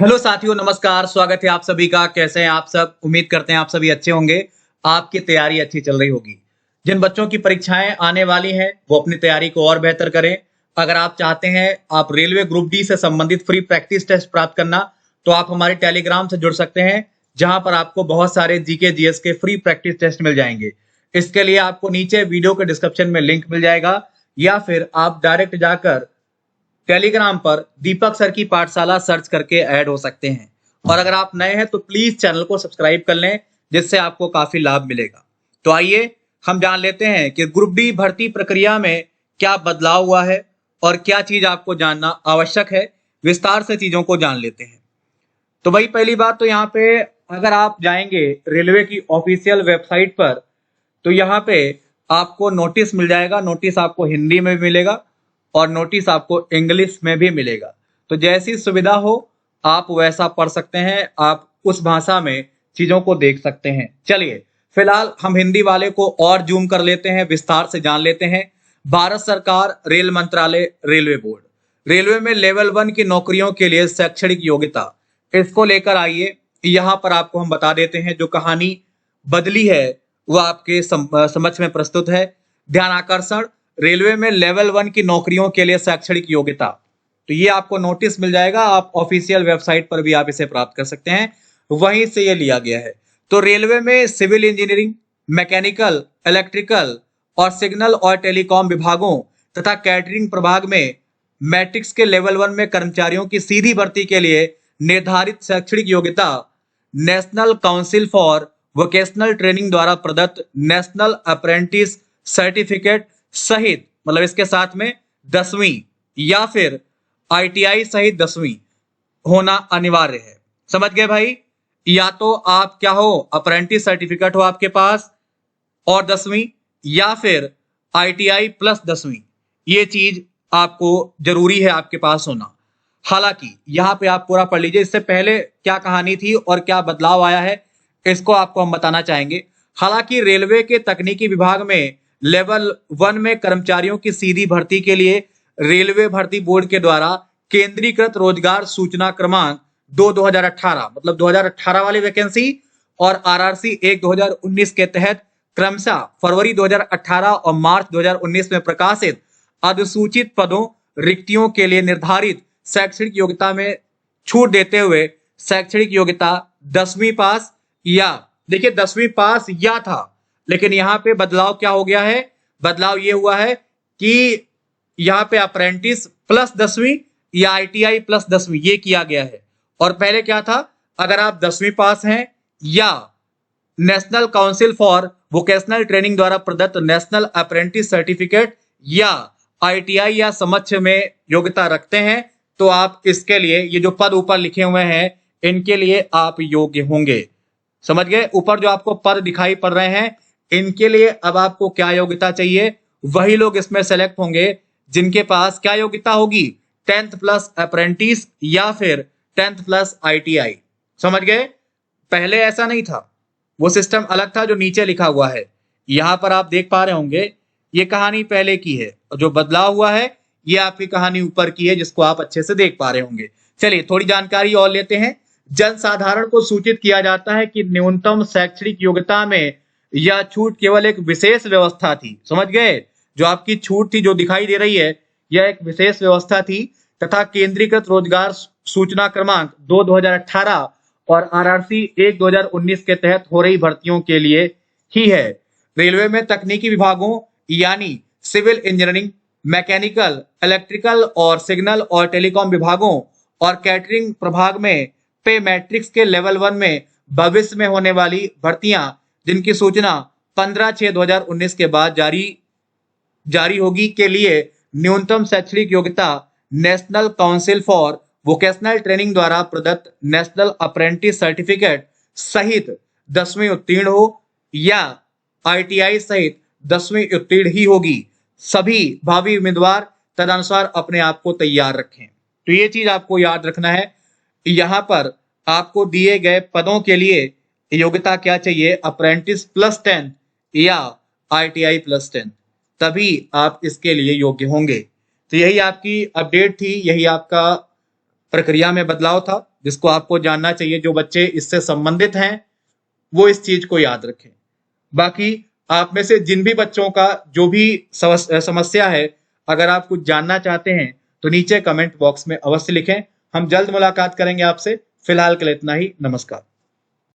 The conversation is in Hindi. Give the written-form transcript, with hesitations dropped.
हेलो साथियों, नमस्कार। स्वागत है आप सभी का। कैसे हैं आप सब? उम्मीद करते हैं आप सभी अच्छे होंगे। आपकी तैयारी अच्छी चल रही होगी। जिन बच्चों की परीक्षाएं आने वाली हैं वो अपनी तैयारी को और बेहतर करें। अगर आप चाहते हैं आप रेलवे ग्रुप डी से संबंधित फ्री प्रैक्टिस टेस्ट प्राप्त करना, तो आप हमारे टेलीग्राम से जुड़ सकते हैं, जहां पर आपको बहुत सारे जीके जीएस के फ्री प्रैक्टिस टेस्ट मिल जाएंगे। इसके लिए आपको नीचे वीडियो के डिस्क्रिप्शन में लिंक मिल जाएगा, या फिर आप डायरेक्ट जाकर टेलीग्राम पर दीपक सर की पाठशाला सर्च करके ऐड हो सकते हैं। और अगर आप नए हैं तो प्लीज चैनल को सब्सक्राइब कर लें, जिससे आपको काफी लाभ मिलेगा। तो आइए हम जान लेते हैं कि ग्रुप डी भर्ती प्रक्रिया में क्या बदलाव हुआ है और क्या चीज आपको जानना आवश्यक है। विस्तार से चीजों को जान लेते हैं। तो भाई, पहली बात तो यहाँ पे अगर आप जाएंगे रेलवे की ऑफिशियल वेबसाइट पर, तो यहाँ पे आपको नोटिस मिल जाएगा। नोटिस आपको हिंदी में भी मिलेगा और नोटिस आपको इंग्लिश में भी मिलेगा। तो जैसी सुविधा हो आप वैसा पढ़ सकते हैं, आप उस भाषा में चीजों को देख सकते हैं। चलिए फिलहाल हम हिंदी वाले को और जूम कर लेते हैं, विस्तार से जान लेते हैं। भारत सरकार रेल मंत्रालय रेलवे बोर्ड, रेलवे में लेवल 1 की नौकरियों के लिए शैक्षणिक योग्यता, इसको लेकर आइए यहाँ पर आपको हम बता देते हैं। जो कहानी बदली है वो आपके समक्ष में प्रस्तुत है। ध्यान आकर्षण, रेलवे में लेवल 1 की नौकरियों के लिए शैक्षणिक योग्यता। तो ये आपको नोटिस मिल जाएगा, आप ऑफिशियल वेबसाइट पर भी आप इसे प्राप्त कर सकते हैं, वहीं से ये लिया गया है। तो रेलवे में सिविल इंजीनियरिंग, मैकेनिकल, इलेक्ट्रिकल और सिग्नल और टेलीकॉम विभागों तथा कैटरिंग प्रभाग में मैट्रिक्स के लेवल 1 में कर्मचारियों की सीधी भर्ती के लिए निर्धारित शैक्षणिक योग्यता national council for vocational training द्वारा प्रदत्त नेशनल अप्रेंटिस सर्टिफिकेट सहित, मतलब इसके साथ में 10वीं या फिर आईटीआई सहित 10वीं होना अनिवार्य है। समझ गए भाई? या तो आप क्या हो, अप्रेंटिस सर्टिफिकेट हो आपके पास और 10वीं, या फिर आईटीआई प्लस 10वीं। ये चीज आपको जरूरी है आपके पास होना। हालांकि यहाँ पे आप पूरा पढ़ लीजिए, इससे पहले क्या कहानी थी और क्या बदलाव आया है इसको आपको हम बताना चाहेंगे। हालांकि रेलवे के तकनीकी विभाग में लेवल 1 में कर्मचारियों की सीधी भर्ती के लिए रेलवे भर्ती बोर्ड के द्वारा केंद्रीकृत रोजगार सूचना क्रमांक 2/2018, मतलब 2018 वाली वैकेंसी, और आरआरसी 1/2019 के तहत क्रमशः फरवरी 2018 और मार्च 2019 में प्रकाशित अधिसूचित पदों रिक्तियों के लिए निर्धारित शैक्षणिक योग्यता में छूट देते हुए शैक्षणिक योग्यता 10वीं पास, या देखिए 10वीं पास या था, लेकिन यहाँ पे बदलाव क्या हो गया है? बदलाव ये हुआ है कि यहाँ पे अप्रेंटिस प्लस 10वीं या आईटीआई प्लस 10वीं ये किया गया है। और पहले क्या था? अगर आप 10वीं पास हैं या national council for vocational training द्वारा प्रदत्त नेशनल अप्रेंटिस सर्टिफिकेट या आईटीआई या समक्ष में योग्यता रखते हैं, तो आप इसके लिए ये जो पद ऊपर लिखे हुए हैं इनके लिए आप योग्य होंगे। समझ गए? ऊपर जो आपको पद दिखाई पड़ रहे हैं इनके लिए अब आपको क्या योग्यता चाहिए, वही लोग इसमें सेलेक्ट होंगे जिनके पास क्या योग्यता होगी, 10th प्लस अप्रेंटिस या फिर 10th प्लस आईटीआई। समझ गए? पहले ऐसा नहीं था, वो सिस्टम अलग था जो नीचे लिखा हुआ है। यहां पर आप देख पा रहे होंगे ये कहानी पहले की है, और जो बदलाव हुआ है ये आपकी कहानी ऊपर की है, जिसको आप अच्छे से देख पा रहे होंगे। चलिए थोड़ी जानकारी और लेते हैं। जनसाधारण को सूचित किया जाता है कि न्यूनतम शैक्षणिक योग्यता में यह छूट केवल एक विशेष व्यवस्था थी। समझ गए? जो आपकी छूट थी जो दिखाई दे रही है यह एक विशेष व्यवस्था थी, तथा केंद्रीकृत रोजगार सूचना क्रमांक 2/2018 और आरआरसी 1/2019 के तहत हो रही भर्तियों के लिए ही है। रेलवे में तकनीकी विभागों यानी सिविल इंजीनियरिंग, मैकेनिकल, इलेक्ट्रिकल और सिग्नल और टेलीकॉम विभागों और कैटरिंग प्रभाग में पे मैट्रिक्स के लेवल 1 में भविष्य में होने वाली भर्तियां, जिनकी सूचना 15/6/2019 के बाद जारी होगी, के लिए न्यूनतम शैक्षणिक योग्यता national council for vocational training द्वारा प्रदत्त नेशनल अप्रेंटिस सर्टिफिकेट सहित 10वीं उत्तीर्ण हो या आईटीआई सहित 10वीं उत्तीर्ण ही होगी। सभी भावी उम्मीदवार तदनुसार अपने आप को तैयार रखें। तो ये चीज आपको याद रखना है। यहाँ पर आपको दिए गए पदों के लिए योग्यता क्या चाहिए, अप्रेंटिस प्लस 10 या आईटीआई प्लस 10, तभी आप इसके लिए योग्य होंगे। तो यही आपकी अपडेट थी, यही आपका प्रक्रिया में बदलाव था। जिसको आपको जानना चाहिए, जो बच्चे इससे संबंधित हैं वो इस चीज को याद रखें। बाकी आप में से जिन भी बच्चों का जो भी समस्या है, अगर आप कुछ जानना चाहते हैं तो नीचे कमेंट बॉक्स में अवश्य लिखें। हम जल्द मुलाकात करेंगे आपसे। फिलहाल के लिए इतना ही। नमस्कार।